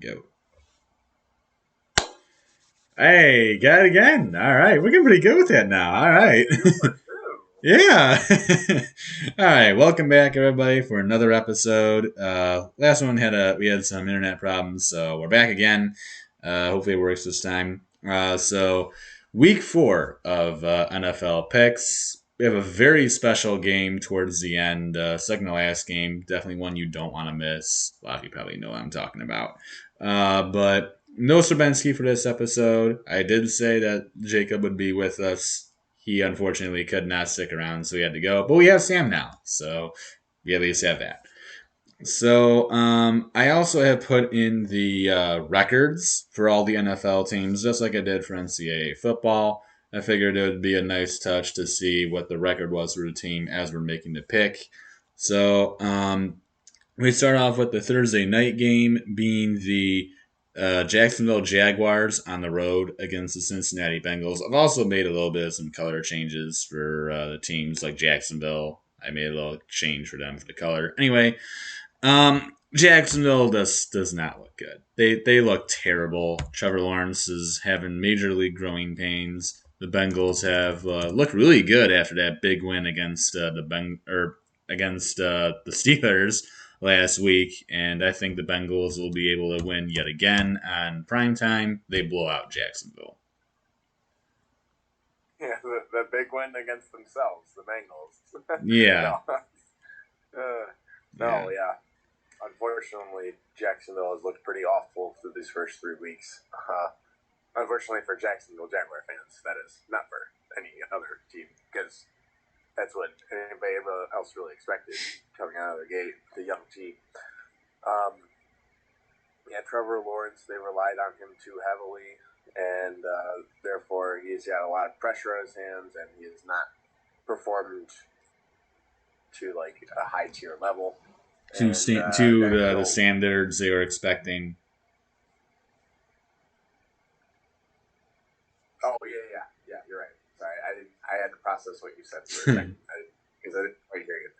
goat. Hey, got it again. All right, we're getting pretty good with that now. All right. Yeah. All right. Welcome back, everybody, for another episode. Last one we had some internet problems, so we're back again. Hopefully, it works this time. So week 4 of NFL picks. We have a very special game towards the end. Second to last game, definitely one you don't want to miss. A lot of you probably know what I'm talking about. But no Stravinsky for this episode. I did say that Jacob would be with us. He unfortunately could not stick around, so he had to go. But we have Sam now, so we at least have that. So I also have put in the records for all the NFL teams, just like I did for NCAA football. I figured it would be a nice touch to see what the record was for the team as we're making the pick. So we start off with the Thursday night game being the Jacksonville Jaguars on the road against the Cincinnati Bengals. I've also made a little bit of some color changes for the teams like Jacksonville. I made a little change for them for the color. Anyway, Jacksonville does not look good. They look terrible. Trevor Lawrence is having major league growing pains. The Bengals have looked really good after that big win against the Steelers last week, and I think the Bengals will be able to win yet again on primetime. They blow out Jacksonville. Yeah, the big win against themselves, the Bengals. Yeah. Yeah. Unfortunately, Jacksonville has looked pretty awful through these first 3 weeks. Unfortunately for Jacksonville Jaguar fans, that is, not for any other team, because that's what anybody else really expected coming out of the gate, the young team. Trevor Lawrence, they relied on him too heavily, and therefore he's got a lot of pressure on his hands, and he has not performed to like a high tier level. To the standards they were expecting. Oh yeah. You're right. Sorry, I had to process what you said for a second because I didn't quite hear you.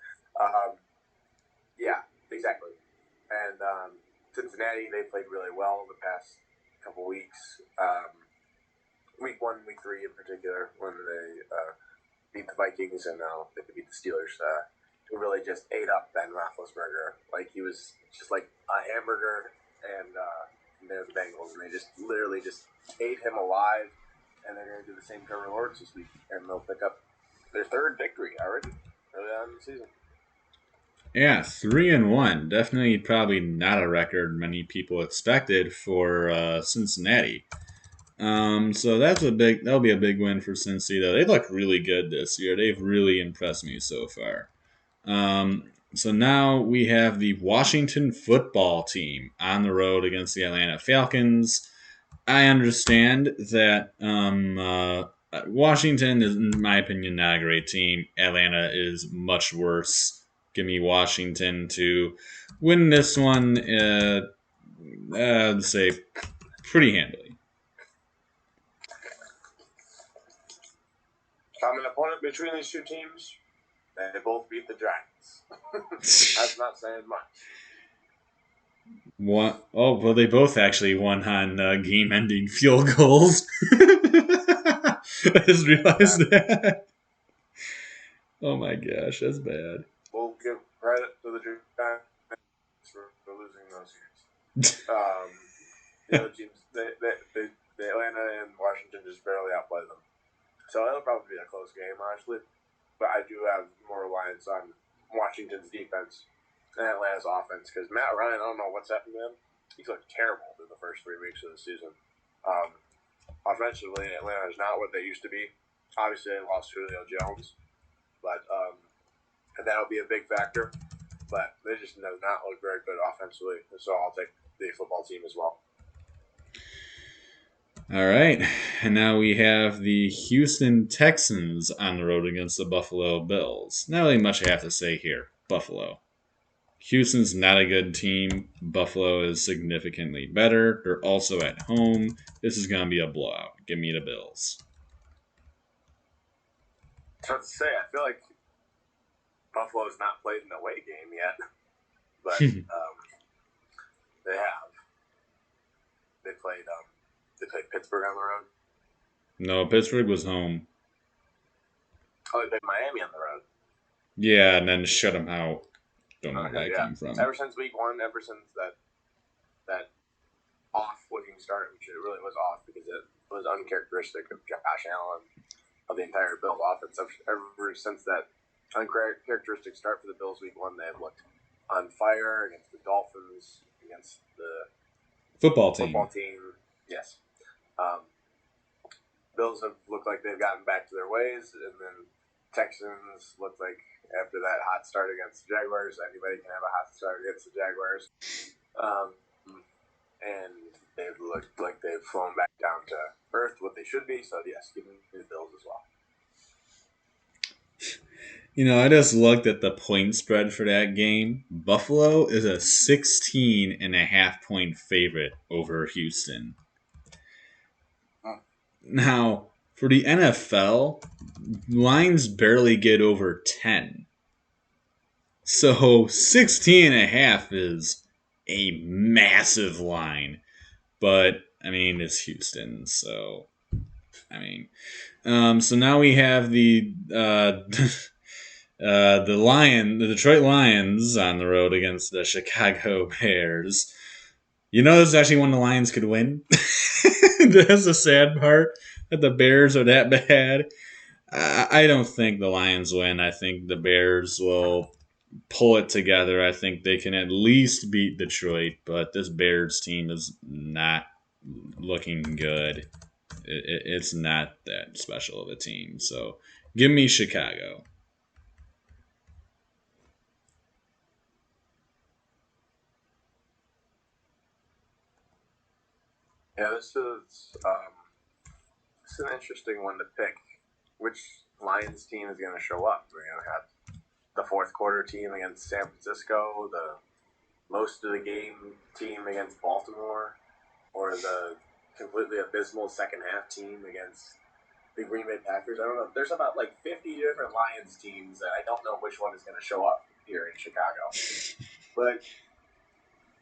Yeah, exactly. And Cincinnati, they played really well the past couple weeks. Week 1, week 3 in particular, when they beat the Vikings and now they beat the Steelers. Who really just ate up Ben Roethlisberger like he was just like a hamburger, and they're the Bengals, and they just literally just ate him alive. And they're going to do the same Trevor Lawrence this week, and they'll pick up their 3rd victory already early on in the season. Yeah, 3-1. Definitely, probably not a record many people expected for Cincinnati. So that'll be a big win for Cincy. Though they look really good this year. They've really impressed me so far. So now we have the Washington football team on the road against the Atlanta Falcons. I understand that Washington is, in my opinion, not a great team. Atlanta is much worse. Give me Washington to win this one, I'd say pretty handily. Common opponent between these two teams, they both beat the Giants. That's not saying much. Well, they both actually won on game-ending field goals. I just realized that. Oh my gosh, that's bad. We'll give credit to the Giants for losing those games. The other teams, the Atlanta and Washington just barely outplayed them. So it'll probably be a close game, honestly. But I do have more reliance on Washington's defense and Atlanta's offense, because Matt Ryan, I don't know what's happened to him. He's looked terrible through the first 3 weeks of the season. Offensively, Atlanta is not what they used to be. Obviously, they lost Julio Jones, but and that'll be a big factor. But they just do not look very good offensively, so I'll take the football team as well. All right, and now we have the Houston Texans on the road against the Buffalo Bills. Not really much I have to say here. Buffalo. Houston's not a good team. Buffalo is significantly better. They're also at home. This is going to be a blowout. Give me the Bills. It's hard to say. I feel like Buffalo's not played an away game yet, but they have. played Pittsburgh on the road. No, Pittsburgh was home. Oh, they played Miami on the road. Yeah, and then shut them out. Don't know where that came from. Ever since week one, ever since that off-looking start, which it really was off because it was uncharacteristic of Josh Allen, of the entire Bills offense. Ever since that uncharacteristic start for the Bills week one, they have looked on fire against the Dolphins, against the football team. Yes. Bills have looked like they've gotten back to their ways, and then Texans looked like after that hot start against the Jaguars, anybody can have a hot start against the Jaguars. And they've looked like they've flown back down to earth, what they should be. So, yes, give me the Bills as well. You know, I just looked at the point spread for that game. Buffalo is a 16.5-point favorite over Houston. Now, for the NFL, lines barely get over 10. So 16.5 is a massive line. But, I mean, it's Houston, so, I mean. So now we have the Detroit Lions on the road against the Chicago Bears. You know, this is actually when the Lions could win. That's the sad part, that the Bears are that bad. I don't think the Lions win. I think the Bears will pull it together. I think they can at least beat Detroit, but this Bears team is not looking good. It's not that special of a team. So give me Chicago. Yeah, this is an interesting one to pick. Which Lions team is going to show up? We're going to have the fourth quarter team against San Francisco, the most of the game team against Baltimore, or the completely abysmal second half team against the Green Bay Packers. I don't know. There's about like 50 different Lions teams that I don't know which one is going to show up here in Chicago. But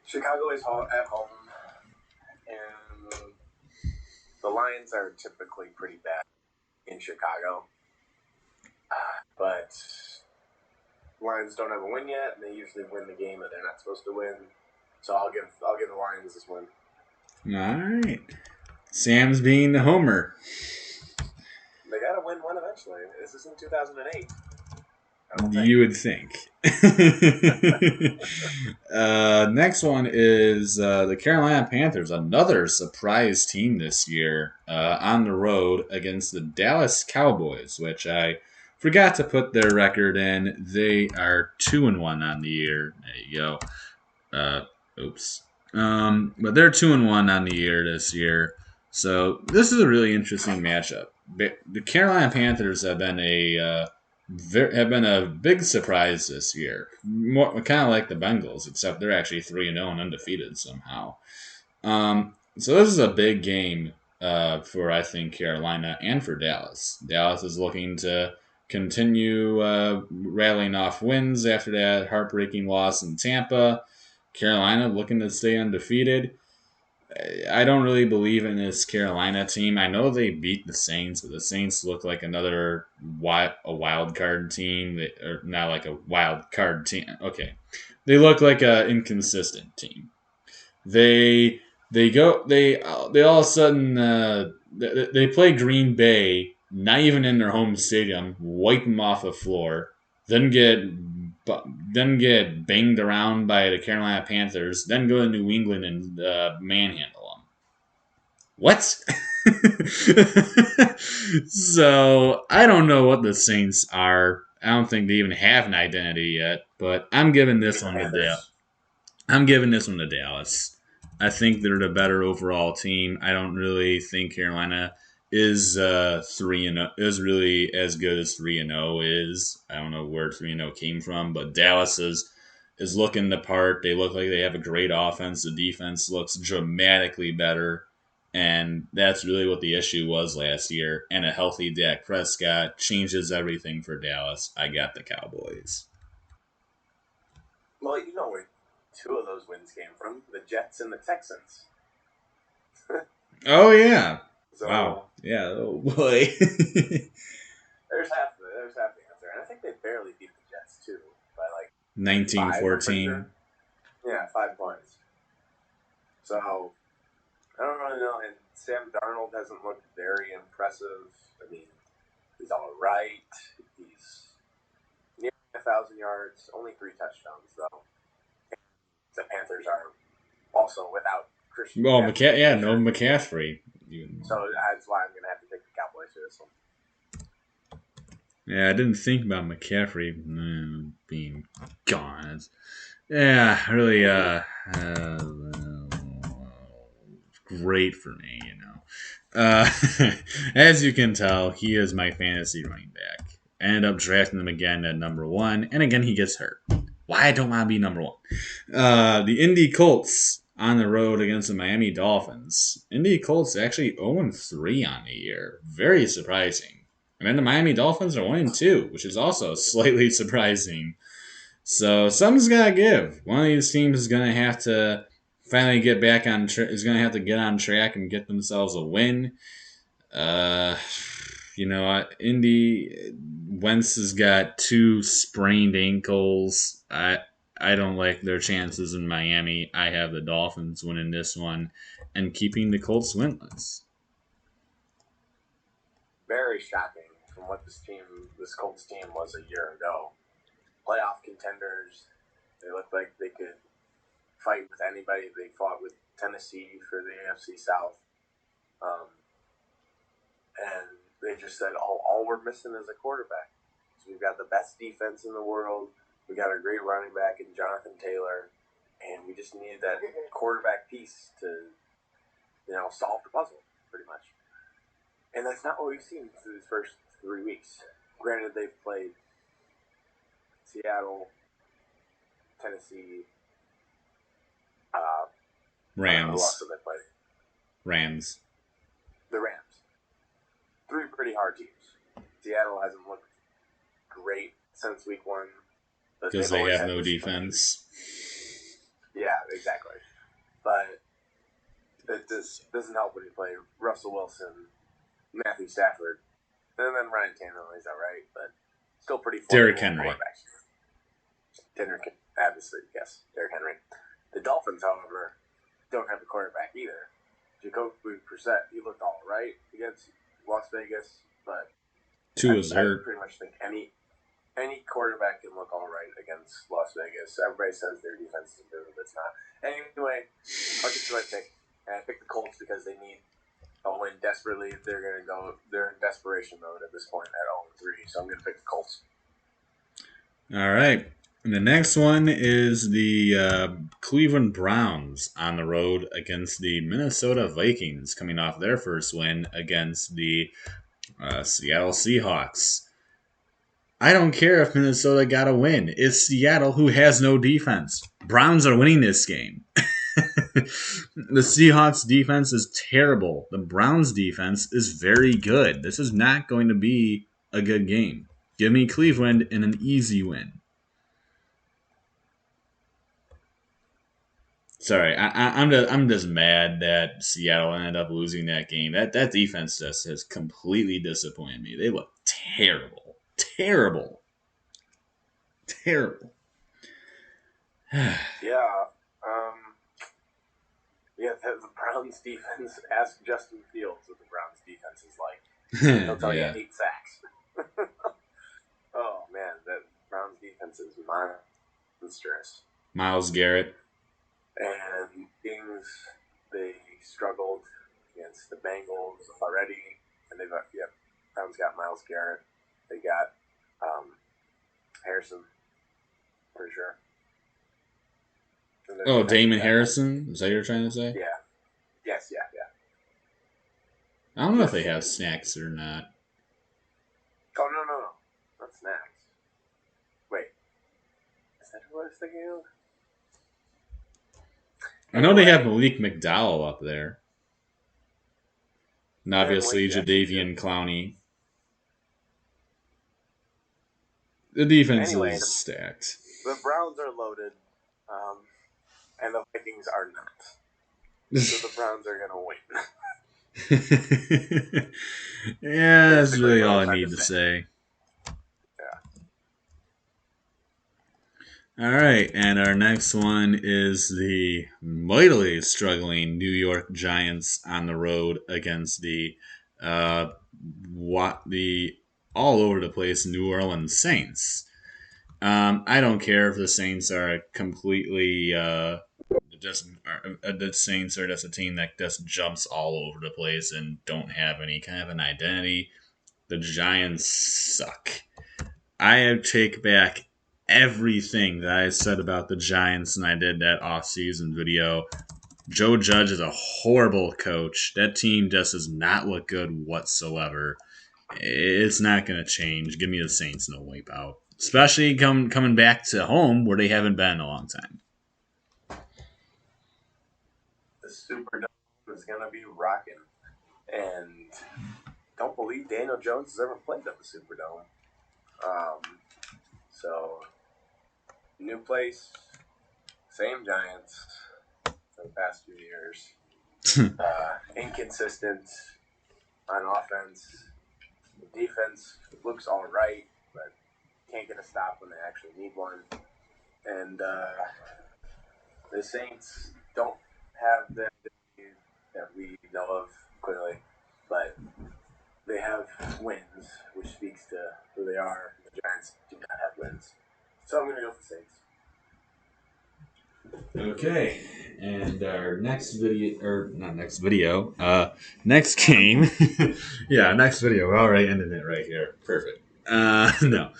Chicago is at home, and the Lions are typically pretty bad in Chicago. But Lions don't have a win yet, and they usually win the game that they're not supposed to win. So I'll give the Lions this win. All right. Sam's being the homer. They got to win one eventually. This is in 2008. You would think. Next one is the Carolina Panthers, another surprise team this year, on the road against the Dallas Cowboys, which I forgot to put their record in. They are 2-1 on the year. There you go. Oops. But they're 2-1 on the year this year. So this is a really interesting matchup. The Carolina Panthers have been a big surprise this year. More kind of like the Bengals, except they're actually 3-0 and undefeated somehow. So this is a big game for, I think, Carolina and for Dallas. Dallas is looking to continue rattling off wins after that heartbreaking loss in Tampa. Carolina looking to stay undefeated. I don't really believe in this Carolina team. I know they beat the Saints, but the Saints look like another wild card team. Or not like a wild card team. Okay, they look like an inconsistent team. They all of a sudden they play Green Bay, not even in their home stadium, wipe them off the floor, then get banged around by the Carolina Panthers, then go to New England and manhandle them. What? So I don't know what the Saints are. I don't think they even have an identity yet. But I'm giving this one to Dallas. I think they're the better overall team. I don't really think Carolina is 3-0 is really as good as 3-0 is. I don't know where 3-0 came from, but Dallas is looking the part. They look like they have a great offense. The defense looks dramatically better, and that's really what the issue was last year. And a healthy Dak Prescott changes everything for Dallas. I got the Cowboys. Well, you know where two of those wins came from: the Jets and the Texans. Oh yeah. Wow. So Yeah. Oh boy. there's half the answer, and I think they barely beat the Jets too by like 5. I'm pretty 19-14. sure. Yeah, 5 points. So I don't really know. And Sam Darnold hasn't looked very impressive. I mean, he's all right. He's near 1,000 yards, only 3 touchdowns though. The Panthers are also without Christian Well, McCaffrey. Yeah, no McCaffrey. So that's why I'm gonna have to pick the Cowboys for this one. Yeah, I didn't think about McCaffrey being gone. Yeah, really, great for me, you know. As you can tell, he is my fantasy running back. I ended up drafting him again at number 1, and again he gets hurt. Why I don't want to be number 1. The Indy Colts on the road against the Miami Dolphins. Indy Colts actually 0-3 on the year. Very surprising. And then the Miami Dolphins are 1-2, which is also slightly surprising. So something's gotta give. One of these teams is gonna have to finally get back on. Is gonna have to get on track and get themselves a win. Uh, Indy Wentz has got 2 sprained ankles. I don't like their chances in Miami. I have the Dolphins winning this one and keeping the Colts winless. Very shocking from what this Colts team was a year ago. Playoff contenders. They looked like they could fight with anybody. They fought with Tennessee for the AFC South. And they just said, all we're missing is a quarterback. So we've got the best defense in the world. We got a great running back in Jonathan Taylor. And we just needed that quarterback piece to, solve the puzzle, pretty much. And that's not what we've seen through the first 3 weeks. Granted, they've played Seattle, Tennessee, who else Rams. have they played? Rams. The Rams. 3 pretty hard teams. Seattle hasn't looked great since week 1. Because they have no defense. Yeah, exactly. But it just doesn't help when you play Russell Wilson, Matthew Stafford, and then Ryan Tannehill. He's all right, but still pretty Derrick Henry. Obviously, yes, Derrick Henry. The Dolphins, however, don't have a quarterback either. Jacoby Brissett, he looked all right against Las Vegas, but Tua is hurt. I pretty much think any quarterback can look all right against Las Vegas. Everybody says their defense is good, but it's not. Anyway, I'll get to my pick. And I picked the Colts because they need a win desperately. They're in desperation mode at this point at 0-3. So I'm going to pick the Colts. All right. And the next one is the Cleveland Browns on the road against the Minnesota Vikings, coming off their first win against the Seattle Seahawks. I don't care if Minnesota got a win. It's Seattle who has no defense. Browns are winning this game. The Seahawks defense is terrible. The Browns defense is very good. This is not going to be a good game. Give me Cleveland in an easy win. Sorry, I'm just mad that Seattle ended up losing that game. That defense just has completely disappointed me. They look terrible. Terrible. Yeah. The Browns defense. Ask Justin Fields what the Browns defense is like. He'll tell you 8 sacks. Oh man, that Browns defense is monstrous. Myles Garrett. And Kings, they struggled against the Bengals already, and Browns got Myles Garrett. They got Harrison, pretty sure. Oh, Damon Harrison? Is that what you're trying to say? Yeah. Yes, yeah. I don't know if they have snacks or not. Oh, no. Not snacks. Wait. Is that who I was thinking of? I know they have Malik McDowell up there. And obviously Jadeveon Clowney. The defense is stacked. The Browns are loaded, and the Vikings are not. So the Browns are going to win. Yeah, that's Basically really what all I'm I trying need to to say. say. Yeah. All right, and our next one is the mightily struggling New York Giants on the road against uh, the all over the place New Orleans Saints. I don't care if the Saints are completely the Saints are just a team that just jumps all over the place and don't have any kind of an identity. The Giants suck. I take back everything that I said about the Giants and I did that off-season video. Joe Judge is a horrible coach. That team just does not look good whatsoever. It's not going to change. Give me the Saints no wipe out. Especially coming back to home where they haven't been in a long time. The Superdome is going to be rocking. And don't believe Daniel Jones has ever played at the Superdome. So, new place, same Giants for the past few years. Inconsistent on offense. The defense looks all right, but can't get a stop when they actually need one. And the Saints don't have the ability that we know of, clearly, but they have wins, which speaks to who they are. The Giants do not have wins. So I'm going to go for the Saints. Okay, and our next video, or not next video, next game. Yeah, next video. We're already ending it right here. Perfect. No.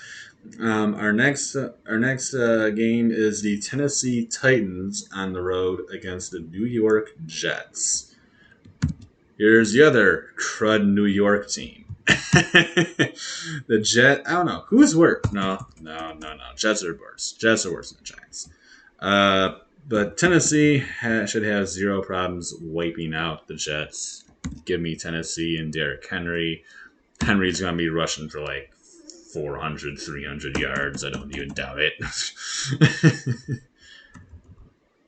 Our next game is the Tennessee Titans on the road against the New York Jets. Here's the other crud New York team. The Jet. I don't know who's worse. No. Jets are worse. Jets are worse than the Giants. But Tennessee should have zero problems wiping out the Jets. Give me Tennessee and Derrick Henry. Henry's going to be rushing for like 400, 300 yards. I don't even doubt it.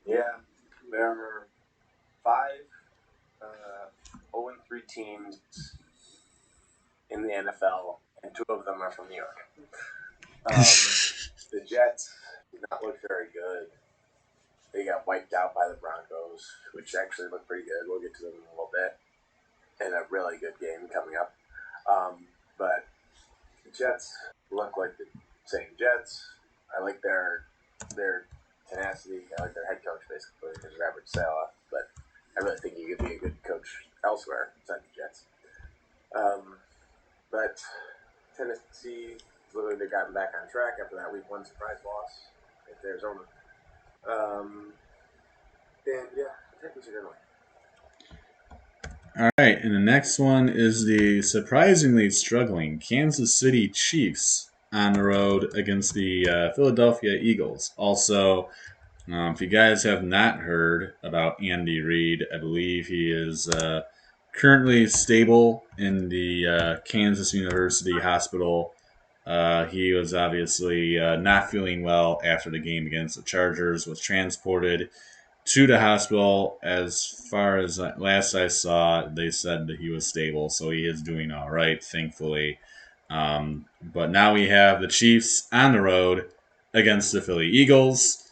Yeah, there are 5 0-3 teams in the NFL, and 2 of them are from New York. The Jets did not look very good. They got wiped out by the Broncos, which actually looked pretty good. We'll get to them in a little bit. And a really good game coming up. But the Jets look like the same Jets. I like their tenacity. I like their head coach, basically, is Robert Saleh. But I really think he could be a good coach elsewhere besides the Jets. But Tennessee, literally, they've gotten back on track after that Week 1 surprise loss against Arizona. And yeah, the Titans are going to win. All right, and the next one is the surprisingly struggling Kansas City Chiefs on the road against the Philadelphia Eagles. Also, if you guys have not heard about Andy Reid, I believe he is currently stable in the Kansas University Hospital. He was obviously not feeling well after the game against the Chargers, was transported to the hospital. As far as last I saw, they said that he was stable, so he is doing all right, thankfully. But now we have the Chiefs on the road against the Philly Eagles.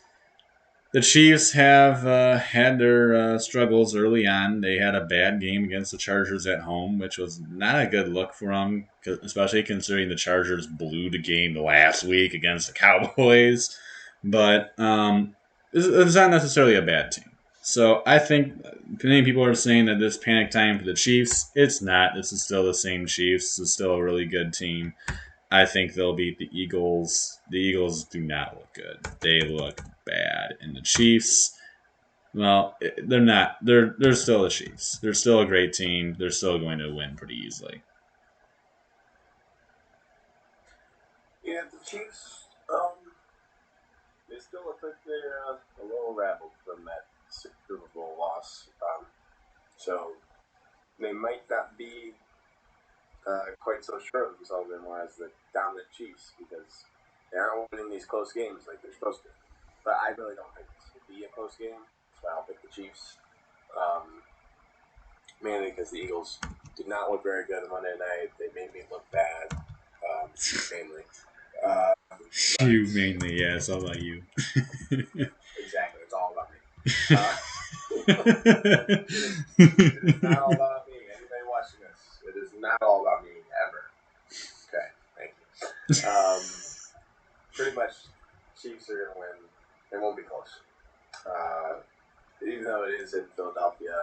The Chiefs have had their struggles early on. They had a bad game against the Chargers at home, which was not a good look for them, especially considering the Chargers blew the game last week against the Cowboys. But it's not necessarily a bad team. So I think many people are saying that this panic time for the Chiefs. It's not. This is still the same Chiefs. This is still a really good team. I think they'll beat the Eagles. The Eagles do not look good. They look bad. And the Chiefs, well, they're not. They're still the Chiefs. They're still a great team. They're still going to win pretty easily. Yeah, the Chiefs, they still look like they're a little rattled from that Super Bowl loss. So they might not be quite so sure of themselves anymore as the dominant Chiefs because they aren't winning these close games like they're supposed to. But I really don't think this will be a close game, so I'll pick the Chiefs. Mainly because the Eagles did not look very good on Monday night. They made me look bad, mainly. You mainly, yeah, it's all about you. Exactly, it's all about me. It is not all about me. Anybody watching this, it is not all about me ever. Okay, thank you. Pretty much, Chiefs are going to win. It won't be close. Even though it is in Philadelphia,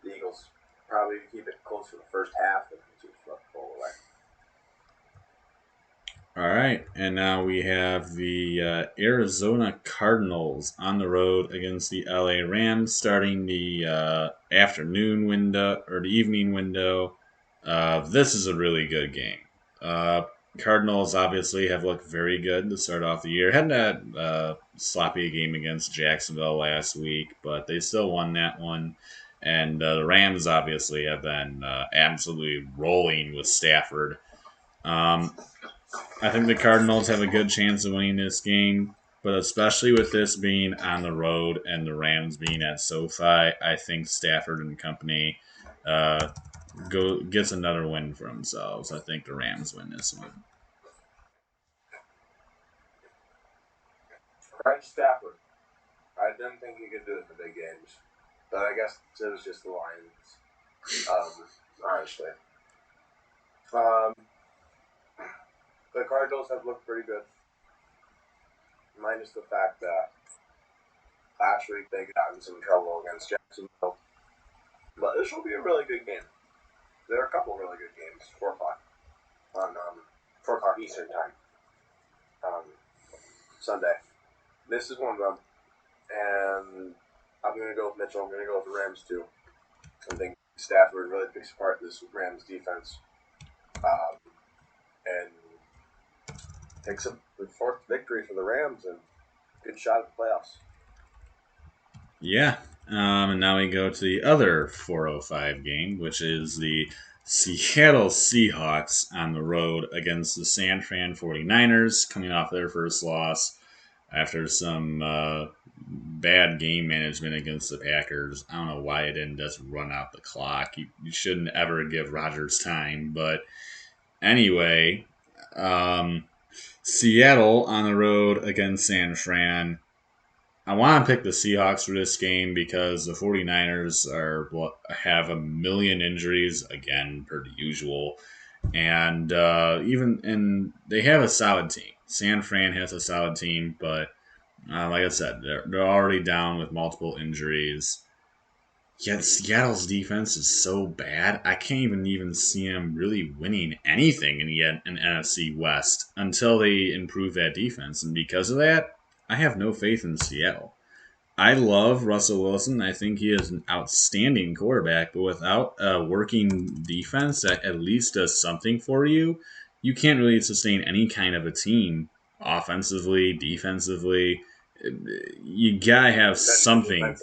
the Eagles probably keep it close for the first half, and the Chiefs will pull away. All right, and now we have the Arizona Cardinals on the road against the LA Rams, starting the afternoon window or the evening window. This is a really good game. Uh, Cardinals obviously have looked very good to start off the year. Had that sloppy game against Jacksonville last week, but they still won that one. And the Rams obviously have been absolutely rolling with Stafford. Um, I think the Cardinals have a good chance of winning this game, but especially with this being on the road and the Rams being at SoFi, I think Stafford and company uh, gets another win for themselves. I think the Rams win this one. Right, Stafford. I didn't think he could do it in the big games, but I guess it was just the Lions. Honestly, the Cardinals have looked pretty good, minus the fact that last week they got in some trouble against Jacksonville. But this will be a really good game. There are a couple really good games. 4 o'clock on 4 o'clock Eastern time, Sunday. This is one of them, and I'm gonna go with Mitchell. I'm gonna go with the Rams too. I think Stafford really picks apart this Rams defense, and takes a fourth victory for the Rams and good shot at the playoffs. Yeah. And now we go to the other 4:05 game, which is the Seattle Seahawks on the road against the San Fran 49ers, coming off their first loss after some bad game management against the Packers. I don't know why it didn't just run out the clock. You shouldn't ever give Rodgers time. But anyway, Seattle on the road against San Fran. I want to pick the Seahawks for this game because the 49ers have a million injuries, again, per usual. And they have a solid team. San Fran has a solid team, but like I said, they're already down with multiple injuries. Yet Seattle's defense is so bad, I can't even see them really winning anything in the NFC West until they improve that defense. And because of that, I have no faith in Seattle. I love Russell Wilson. I think he is an outstanding quarterback, but without a working defense that at least does something for you, you can't really sustain any kind of a team offensively, defensively. You gotta have something.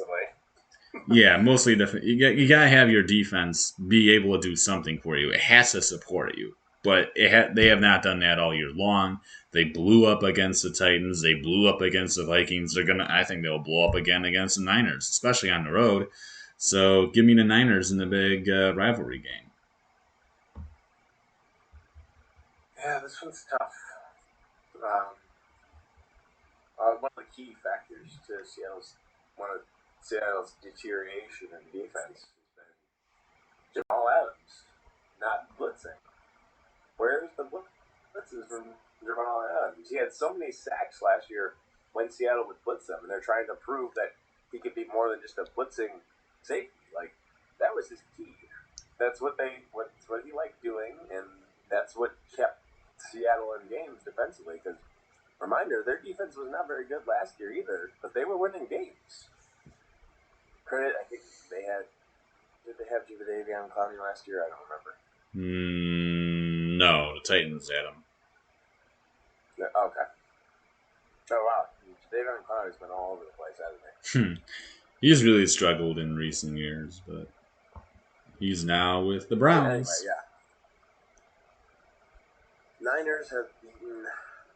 Yeah, mostly different. You gotta have your defense be able to do something for you. It has to support you, but they have not done that all year long. They blew up against the Titans. They blew up against the Vikings. I think they'll blow up again against the Niners, especially on the road. So give me the Niners in the big rivalry game. Yeah, this one's tough. One of the key factors to Seattle's deterioration in defense has been Jamal Adams not blitzing. Where's the blitzes from Jamal Adams? He had so many sacks last year when Seattle would blitz them, and they're trying to prove that he could be more than just a blitzing safety. Like that was his key. That's what he liked doing, and that's what kept Seattle in games defensively. Because reminder, their defense was not very good last year either, but they were winning games. Credit, I think they had. Did they have Jadavion Clowney last year? I don't remember. No, the Titans had him. Okay. Oh wow, Jadavion Clowney's been all over the place, hasn't he? He's really struggled in recent years, but he's now with the Browns. Anyway, yeah. Niners have beaten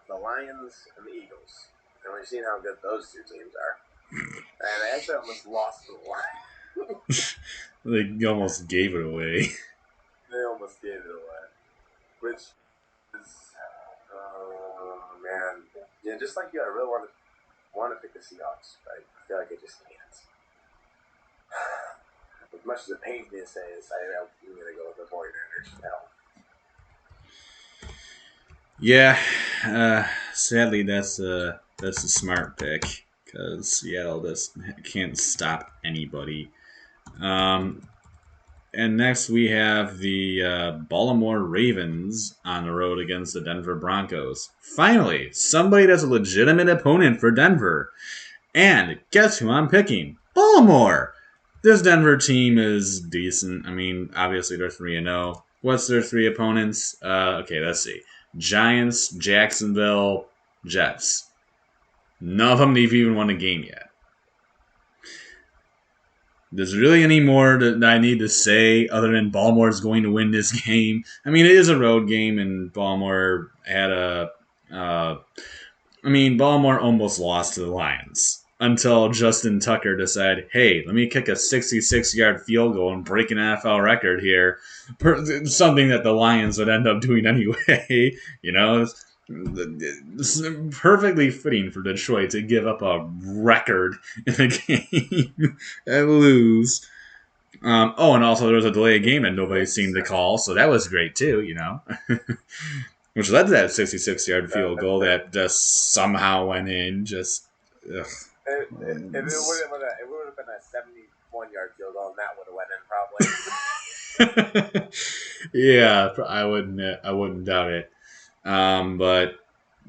the Lions and the Eagles, and we've seen how good those two teams are. And they actually almost lost to the Lions. They almost gave it away. They almost gave it away, which is, man, yeah. Just like you, I really want to pick the Seahawks, but I feel like I just can't. As much as it pains me to say this, I'm going to go with the 49ers now. Yeah, sadly, that's a smart pick because Seattle just can't stop anybody. Um, and next we have the Baltimore Ravens on the road against the Denver Broncos. Finally, somebody that's a legitimate opponent for Denver. And guess who I'm picking? Baltimore. This Denver team is decent. I mean, obviously they're 3-0. What's their three opponents? Okay, let's see. Giants, Jacksonville, Jets. None of them have even won a game yet. There's really any more that I need to say other than Baltimore's going to win this game. I mean, it is a road game, and Baltimore had a. Baltimore almost lost to the Lions until Justin Tucker decided, hey, let me kick a 66-yard field goal and break an NFL record here. Something that the Lions would end up doing anyway. It's perfectly fitting for Detroit to give up a record in a game and lose. And also there was a delay of game that nobody seemed to call, so that was great too. Which led to that 66-yard field goal that just somehow went in. Just ugh. It would have been a 71-yard field goal, and that would have went in probably. Yeah, I wouldn't doubt it. But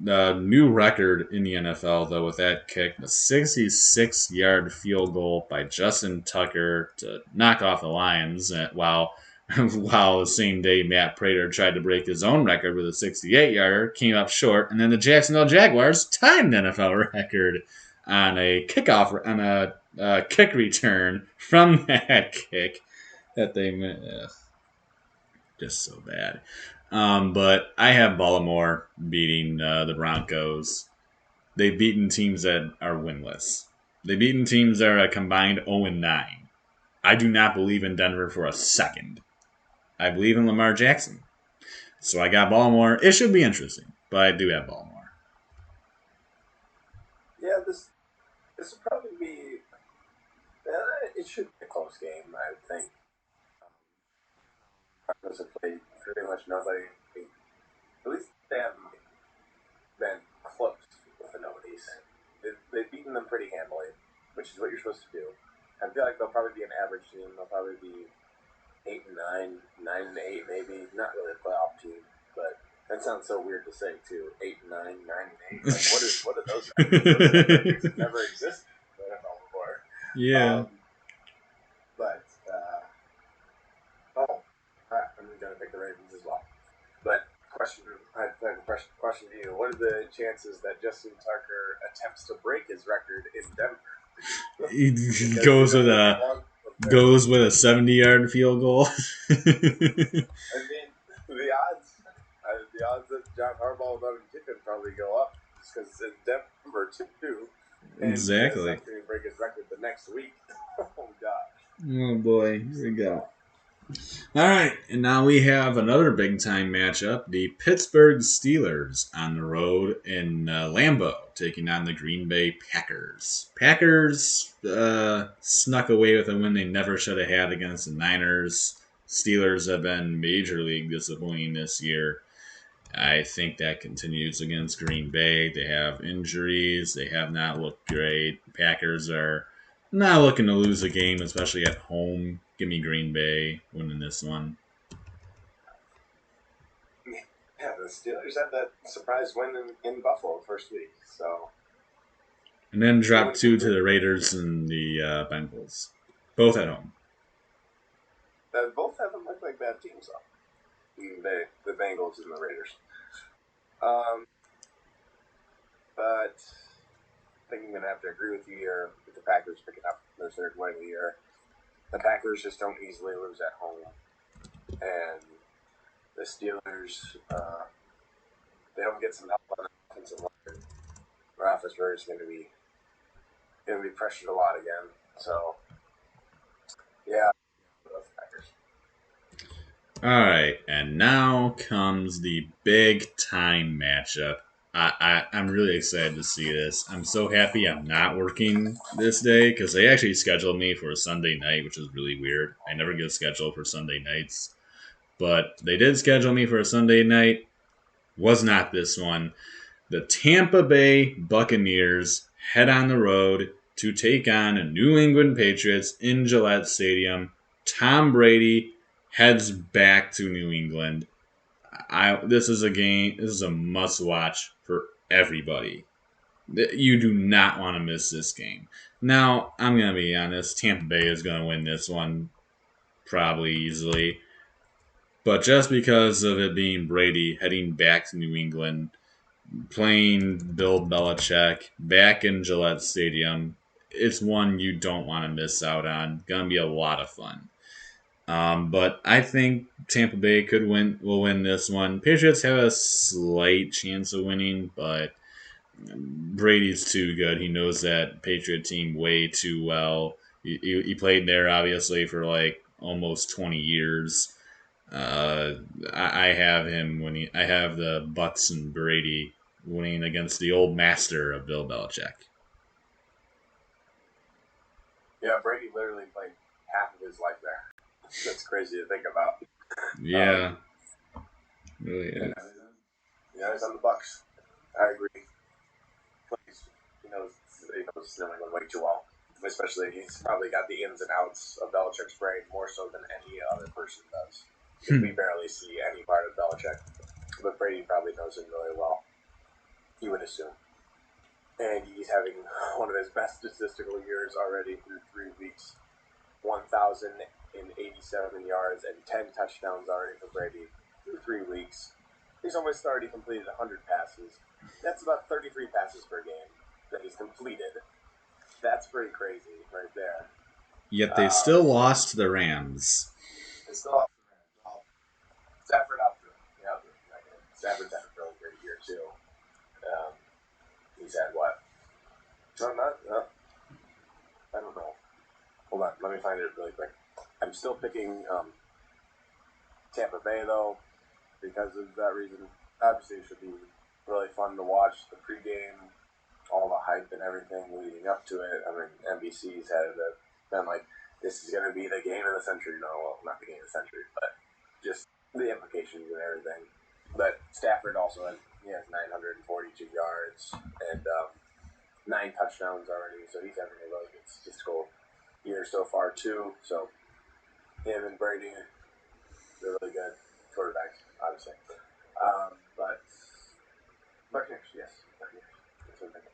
the new record in the NFL, though, with that kick, the 66-yard field goal by Justin Tucker to knock off the Lions, while the same day Matt Prater tried to break his own record with a 68-yarder, came up short, and then the Jacksonville Jaguars tied an NFL record on a kick return from that kick that they made. Just so bad. But I have Baltimore beating the Broncos. They've beaten teams that are winless. They've beaten teams that are a combined 0-9. I do not believe in Denver for a second. I believe in Lamar Jackson. So I got Baltimore. It should be interesting, but I do have Baltimore. Yeah, this will probably be. It should be a close game, I would think. Broncos have played pretty much nobody. At least they haven't been close with the nobodies. They've beaten them pretty handily, which is what you're supposed to do. I feel like they'll probably be an average team. They'll probably be 8-9, 9-8, maybe. Not really a playoff team, but that sounds so weird to say too. 8-9, 9-8. Like what are those records? Those records never existed in the NFL before. Yeah. But I'm gonna pick the Ravens as well. But I have a question to you. What are the chances that Justin Tucker attempts to break his record in Denver? He goes with a 70-yard field goal. I mean, the odds that John Harbaugh will let him kick it probably go up just because it's in Denver too. And Exactly. he's going to break his record the next week. Oh gosh. Oh boy, here we go. All right, and now we have another big time matchup: the Pittsburgh Steelers on the road in Lambeau, taking on the Green Bay Packers. Packers snuck away with a win they never should have had against the Niners. Steelers have been major league disappointing this year. I think that continues against Green Bay. They have injuries. They have not looked great. Packers are not looking to lose a game, especially at home. Give me Green Bay winning this one. Yeah, the Steelers had that surprise win in Buffalo first week, so. And then drop 2 to the Raiders and the Bengals. Both at home. Both haven't looked like bad teams, though. The Bengals and the Raiders. But I think I'm going to have to agree with you here with the Packers picking up their third win of the year. The Packers just don't easily lose at home. And the Steelers, they don't get some help on the offensive line. Roethlisberger is going to be pressured a lot again. So All right, and now comes the big time matchup. I'm really excited to see this. I'm so happy I'm not working this day because they actually scheduled me for a Sunday night, which is really weird. I never get scheduled for Sunday nights, but they did schedule me for a Sunday night. Was not this one. The Tampa Bay Buccaneers head on the road to take on the New England Patriots in Gillette Stadium. Tom Brady heads back to New England. This is a game. This is a must watch for everybody. You do not want to miss this game. Now, I'm gonna be honest. Tampa Bay is gonna win this one probably easily, but just because of it being Brady heading back to New England, playing Bill Belichick back in Gillette Stadium, it's one you don't want to miss out on. Gonna be a lot of fun. But I think Tampa Bay will win this one. Patriots have a slight chance of winning, but Brady's too good. He knows that Patriot team way too well. He played there obviously for like almost 20 years. Uh, I have him winning. I have the Bucks and Brady winning against the old master of Bill Belichick. Yeah, Brady literally played half of his life there. That's crazy to think about. Yeah, really is. Yeah, he's on the Bucks. I agree. He knows New England way too well. Especially, he's probably got the ins and outs of Belichick's brain more so than any other person does. Because we barely see any part of Belichick. But Brady probably knows him really well. You would assume. And he's having one of his best statistical years already through 3 weeks. 1,087 yards and 10 touchdowns already for Brady through 3 weeks. He's almost already completed 100 passes. That's about 33 passes per game that he's completed. That's pretty crazy right there. Yet they still lost to the Rams. They still lost to the Rams. Well, Stafford outthrew him. Stafford's had a really great year too. He's had what? I don't know. Hold on, let me find it really quick. I'm still picking Tampa Bay though, because of that reason. Obviously, it should be really fun to watch the pregame, all the hype and everything leading up to it. I mean, NBC's had it been like, this is going to be the game of the century. No, well, not the game of the century, but just the implications and everything. But Stafford also has 942 yards and 9 touchdowns already, so he's having a really good statistical year so far too. So him and Brady, they're really good quarterbacks, obviously. But Buccaneers, yes, Buccaneers. That's what I'm thinking.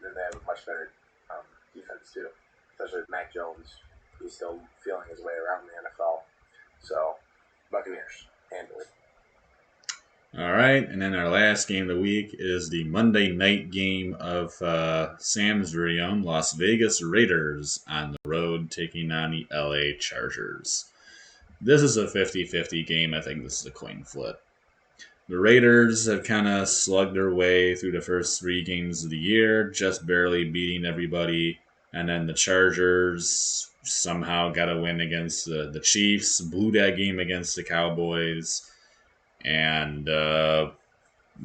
Then they have a much better defense too, especially with Mac Jones. He's still feeling his way around the NFL. So Buccaneers handily. All right, and then our last game of the week is the Monday night game of Sam's very own Las Vegas Raiders on the road taking on the LA Chargers. This is a 50-50 game. I think this is a coin flip. The Raiders have kind of slugged their way through the first 3 games of the year, just barely beating everybody. And then the Chargers somehow got a win against the Chiefs, blew that game against the Cowboys, and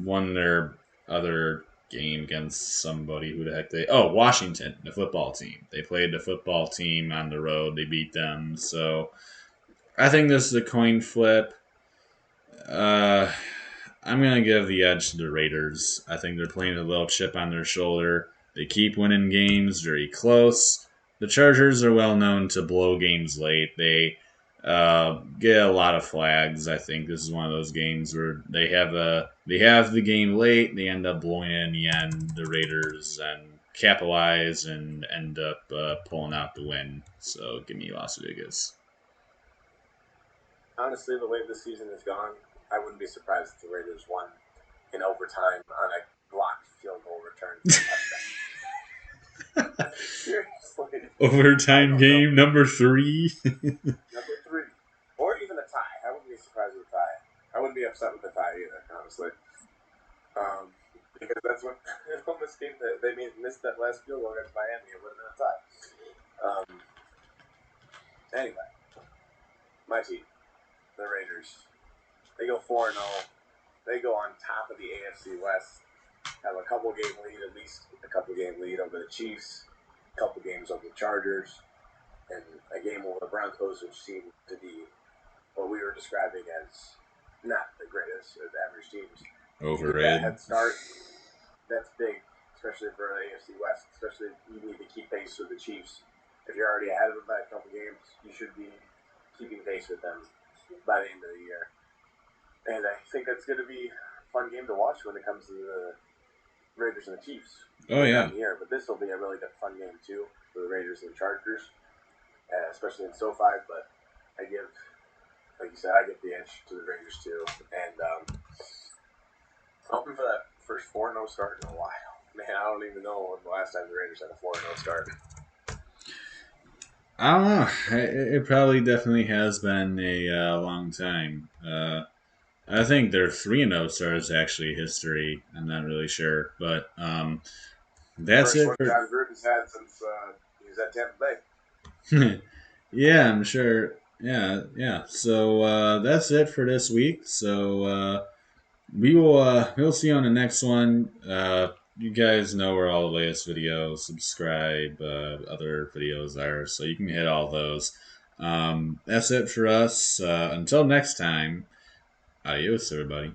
won their other game against somebody. Who the heck Washington, the football team. They played the football team on the road. They beat them. So I think this is a coin flip. I'm going to give the edge to the Raiders. I think they're playing a little chip on their shoulder. They keep winning games very close. The Chargers are well known to blow games late. They get a lot of flags. I think this is one of those games where they have the game late. They end up blowing it in the end. The Raiders and capitalize and end up pulling out the win. So give me Las Vegas. Honestly, the way this season has gone, I wouldn't be surprised if the Raiders won in overtime on a blocked field goal return. Seriously. Overtime game number 3. Number 3. Or even a tie. I wouldn't be surprised with a tie. I wouldn't be upset with a tie either, honestly. Because that's what it almost came to. They missed that last field goal against Miami. It would have been a tie. Anyway, my team. the Raiders. They go 4-0. They go on top of the AFC West. Have a couple game lead, at least a couple game lead over the Chiefs, a couple games over the Chargers, and a game over the Broncos, which seemed to be what we were describing as not the greatest of average teams. You get that Overrated. head start, that's big, especially for the AFC West. Especially you need to keep pace with the Chiefs. If you're already ahead of them by a couple games, you should be keeping pace with them by the end of the year. And I think that's going to be a fun game to watch when it comes to the Raiders and the Chiefs Oh later yeah. on in the year. But this will be a really good, fun game too for the Raiders and the Chargers, especially in SoFi. But I give, like you said, I give the edge to the Raiders too. And hoping for that first 4-0 start in a while. Man, I don't even know when the last time the Raiders had a 4-0 start. I don't know. It probably definitely has been a long time. I think their 3-0 stars actually history. I'm not really sure, but that's First it one for. John Gruden's had since he was at Tampa Bay. Yeah, I'm sure. Yeah, yeah. So that's it for this week. So we'll see you on the next one. You guys know where all the latest videos, subscribe, other videos are, so you can hit all those. That's it for us. Until next time, adios, everybody.